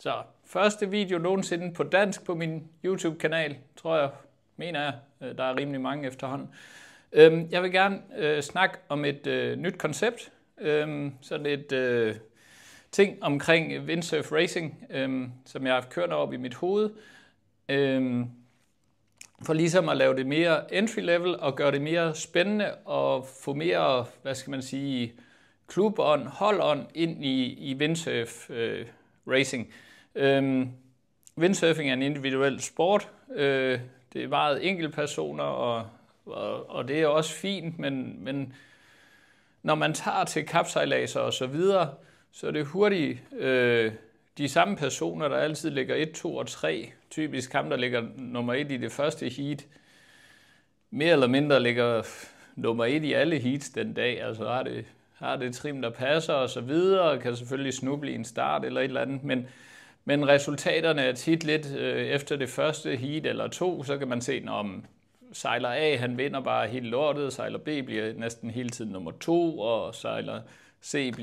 Så første video nogensinde på dansk på min YouTube-kanal, tror jeg, mener jeg. Der er rimelig mange efterhånden. Jeg vil gerne snakke om et nyt koncept. Sådan et ting omkring windsurf racing, som jeg har kørt op i mit hoved. For ligesom at lave det mere entry-level og gøre det mere spændende og få mere, hvad skal man sige, klubånd, holdånd ind i windsurf racing. Windsurfing er en individuel sport. Det er meget enkeltpersoner, og det er også fint, men når man tager til kapsejladser og så videre, så er det hurtigt de samme personer, der altid ligger 1, 2 og 3. Typisk ham, der ligger nummer 1 i det første heat, mere eller mindre ligger nummer 1 i alle heats den dag. Altså har det trim, der passer og så videre, og kan selvfølgelig snuble i en start eller et eller andet, men resultaterne er tit lidt efter det første heat eller 2, så kan man se, når sejler A, han vinder bare helt lortet, sejler B bliver næsten hele tiden nummer 2, og sejler C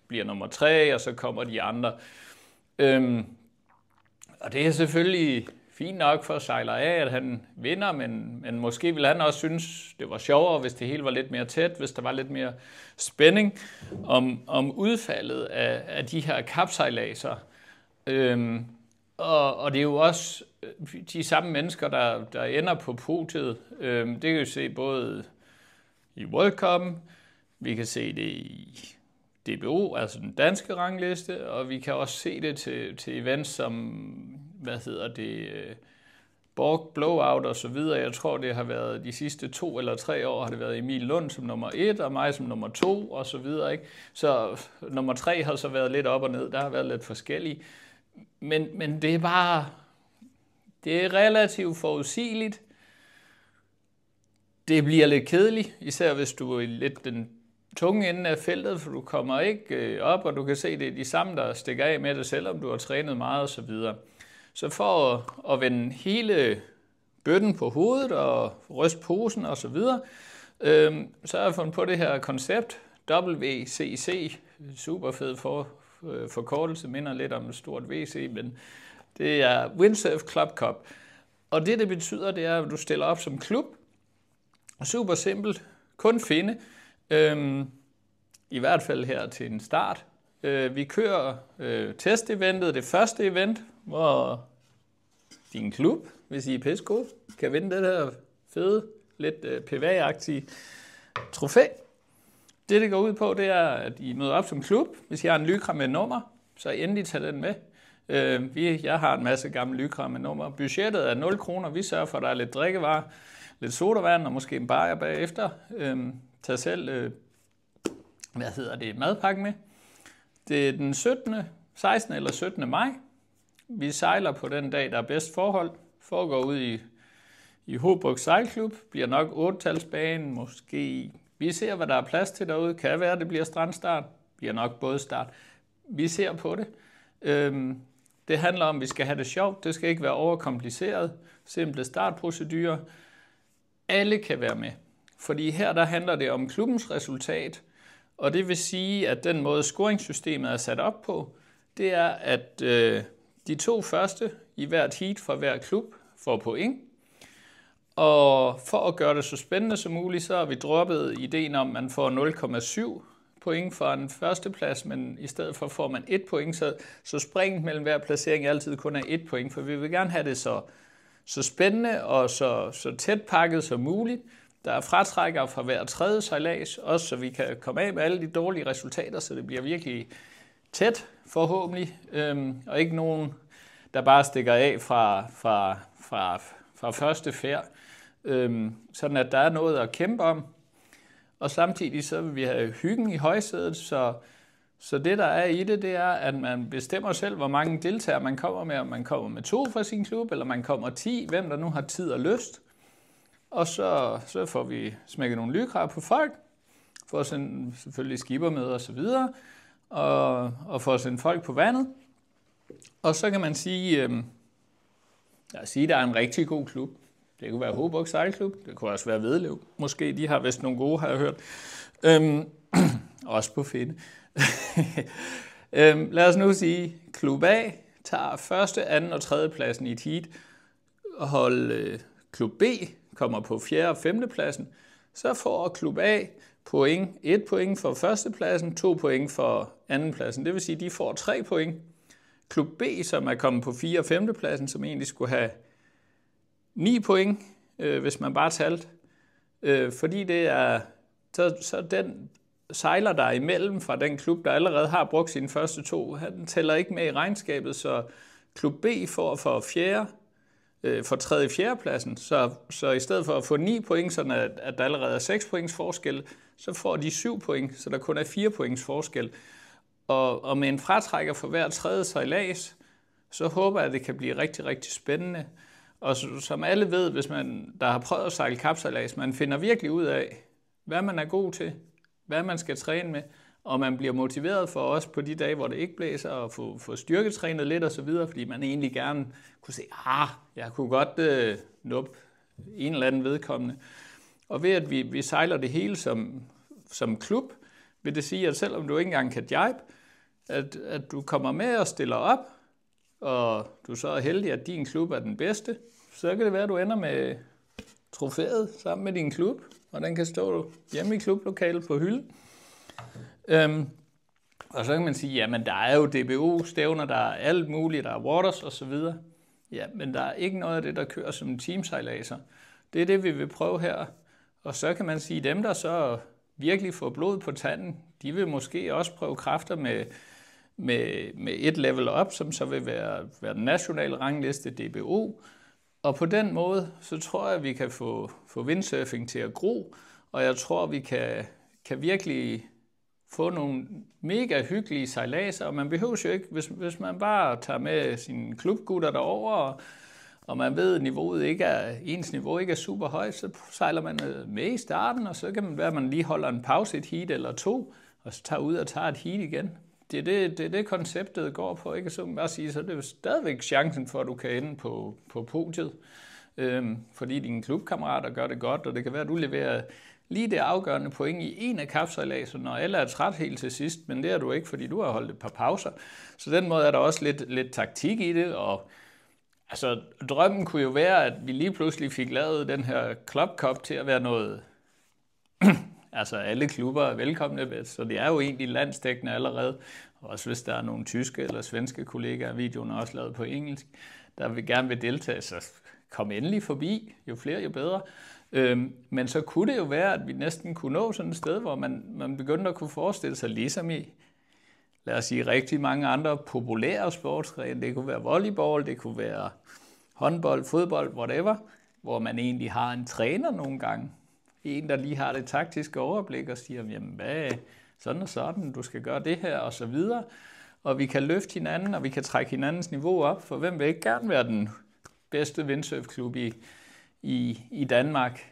bliver nummer 3, og så kommer de andre. Og det er selvfølgelig fint nok for sejler A, at han vinder, men måske ville han også synes, det var sjovere, hvis det hele var lidt mere tæt, hvis der var lidt mere spænding om udfaldet af de her kapsejladser. Og det er jo også de samme mennesker, der ender på podiet. Det kan vi se både i World Cup, vi kan se det i DBO, altså den danske rangliste, og vi kan også se det til events som, Borg Blowout og så videre. Jeg tror, det har været de sidste 2 eller 3 år, har det været Emil Lund som nummer 1, og mig som nummer 2, og så videre, ikke? Så nummer 3 har så været lidt op og ned, der har været lidt forskellige. Men det er bare, det er relativt forudsigeligt. Det bliver lidt kedeligt, især hvis du er lidt den tunge ende af feltet, for du kommer ikke op, og du kan se, det er de samme, der stikker af med det, selvom du har trænet meget og så videre. Så for at vende hele bøtten på hovedet og ryste posen og så videre, så har jeg fundet på det her koncept, WCC, super fed forkortelse, minder lidt om et stort WC, men det er Windsurf Club Cup. Og det betyder, det er, at du stiller op som klub. Super simpelt, kun finde. I hvert fald her til en start. Vi kører testeventet, det første event, hvor din klub, hvis I er pissegode, kan vinde det her fede, lidt PVA-agtige trofæ. Det går ud på, det er, at I møder op som klub. Hvis I har en Lycra med nummer, så endelig tag den med. Jeg har en masse gamle Lycra med nummer. Budgettet er 0 kroner. Vi sørger for, at der er lidt drikkevarer, lidt sodavand og måske en bajer bagefter. Tag selv madpakke med. Det er den 16. eller 17. maj. Vi sejler på den dag, der er bedst forhold. Foregår ud i Hobro Sejlklub. Bliver nok 8-talsbane, måske. Vi ser, hvad der er plads til derude. Kan være, det bliver strandstart. Bliver nok bådstart. Vi ser på det. Det handler om, at vi skal have det sjovt. Det skal ikke være overkompliceret. Simple startprocedurer. Alle kan være med. Fordi her der handler det om klubbens resultat. Og det vil sige, at den måde scoringssystemet er sat op på, det er, at de 2 første i hvert heat fra hver klub får point. Og for at gøre det så spændende som muligt, så har vi droppet ideen om, at man får 0,7 point for en førsteplads, men i stedet for får man 1 point, så springet mellem hver placering altid kun er 1 point, for vi vil gerne have det så spændende og så tæt pakket som muligt. Der er fratrækkere fra hver tredje sejlads, også så vi kan komme af med alle de dårlige resultater, så det bliver virkelig tæt forhåbentlig, og ikke nogen, der bare stikker af fra første færd. Sådan at der er noget at kæmpe om. Og samtidig så vil vi have hyggen i højsædet, så det der er i det er, at man bestemmer selv, hvor mange deltagere man kommer med, om man kommer med 2 fra sin klub, eller man kommer 10, hvem der nu har tid og lyst. Og så får vi smækket nogle Lycra på folk, får sendt selvfølgelig skipper med og så videre, og får sendt folk på vandet. Og så kan man sige, der er en rigtig god klub. Det kunne være Hobro Sejlklub, det kunne også være Vedlev. Måske, de har vist nogle gode, har jeg hørt. Også på finde. Lad os nu sige, klub A, tager første, anden og tredje pladsen i et heat, og hold klub B kommer på 4. og 5. pladsen, så får klub A point. 1 point for førstepladsen, 2 point for andenpladsen. Det vil sige, at de får 3 point. Klub B, som er kommet på 4. og 5. pladsen, som egentlig skulle have 9 point, hvis man bare talte. Fordi det er, så den sejler der imellem fra den klub, der allerede har brugt sine første 2, den tæller ikke med i regnskabet, så klub B får for 3. og 4. pladsen, så i stedet for at få 9 point, sådan at der allerede er 6 points forskel, så får de 7 point, så der kun er 4 points forskel. Og med en fratrækker for hver tredje sejlads, så håber jeg, at det kan blive rigtig, rigtig spændende. Og som alle ved, hvis man der har prøvet at sejle kapsejlads, man finder virkelig ud af, hvad man er god til, hvad man skal træne med, og man bliver motiveret for også på de dage, hvor det ikke blæser, og få styrketrænet lidt og så videre, fordi man egentlig gerne kunne se, jeg kunne godt nuppe en eller anden vedkommende. Og ved at vi sejler det hele som klub, vil det sige, at selvom du ikke engang kan jibe, at du kommer med og stiller op, og du så er heldig, at din klub er den bedste, så kan det være, at du ender med trofæet sammen med din klub, og den kan stå hjemme i klublokalet på hylden. Og så kan man sige, jamen der er jo DBO-stævner, der er alt muligt, der er waters og så videre. Ja, men der er ikke noget af det, der kører som teamsejladser. Det er det, vi vil prøve her. Og så kan man sige, dem der så virkelig får blod på tanden, de vil måske også prøve kræfter med et level up, som så vil være den nationale rangliste DBO. Og på den måde, så tror jeg, at vi kan få windsurfing til at gro, og jeg tror, vi kan virkelig få nogle mega hyggelige sejladser, og man behøver jo ikke, hvis man bare tager med sine klubgutter derover, og man ved, at ens niveau ikke er super højt, så sejler man med i starten, og så kan man være, at man lige holder en pause, et heat eller 2, og så tager ud og tager et heat igen. Det er det konceptet går på, ikke? Så man bare sige, så er det jo stadigvæk chancen for, at du kan ende på podiet, fordi dine klubkammerater gør det godt, og det kan være, at du leverer lige det afgørende point i en af kapsejladserne, når alle er træt helt til sidst, men det er du ikke, fordi du har holdt et par pauser. Så den måde er der også lidt taktik i det, og altså, drømmen kunne jo være, at vi lige pludselig fik lavet den her Club Cup til at være noget. Altså, alle klubber er velkomne, så det er jo egentlig landsdækkende allerede. Også hvis der er nogle tyske eller svenske kollegaer, videoen er også lavet på engelsk, der vil gerne deltage, så kom endelig forbi. Jo flere, jo bedre. Men så kunne det jo være, at vi næsten kunne nå sådan et sted, hvor man begyndte at kunne forestille sig, ligesom i, lad os sige, rigtig mange andre populære sportsgrene. Det kunne være volleyball, det kunne være håndbold, fodbold, whatever, hvor man egentlig har en træner nogle gange. En, der lige har det taktiske overblik og siger, jamen hvad, sådan og sådan, du skal gøre det her og så videre. Og vi kan løfte hinanden, og vi kan trække hinandens niveau op, for hvem vil ikke gerne være den bedste windsurfklub i Danmark.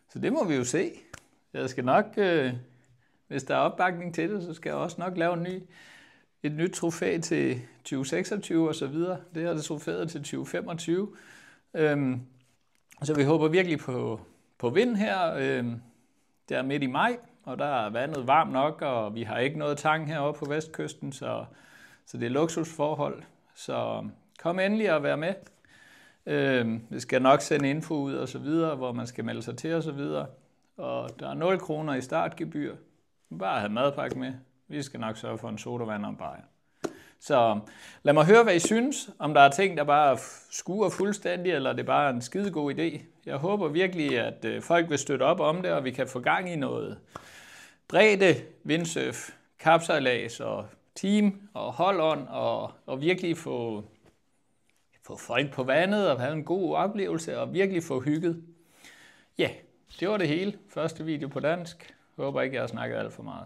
Så det må vi jo se. Jeg skal nok, hvis der er opbakning til det, så skal jeg også nok lave et nyt trofæ til 2026 og så videre. Det er det trofæet til 2025. Så vi håber virkelig på vind her. Det er midt i maj, og der er vandet varmt nok, og vi har ikke noget tang heroppe på vestkysten, så det er luksusforhold. Så kom endelig og vær med. Vi skal nok sende info ud og så videre, hvor man skal melde sig til og så videre. Og der er 0 kroner i startgebyr. Bare have madpakke med. Vi skal nok sørge for en sodavand og en bajer. Så lad mig høre, hvad I synes. Om der er ting, der bare skuer fuldstændig, eller det er bare en skidegod idé. Jeg håber virkelig, at folk vil støtte op om det, og vi kan få gang i noget bredde, windsurf, kapsejlads og team og hold-on, og virkelig få folk på vandet og have en god oplevelse og virkelig få hygget. Ja, det var det hele. Første video på dansk. Håber ikke, jeg har snakket alt for meget.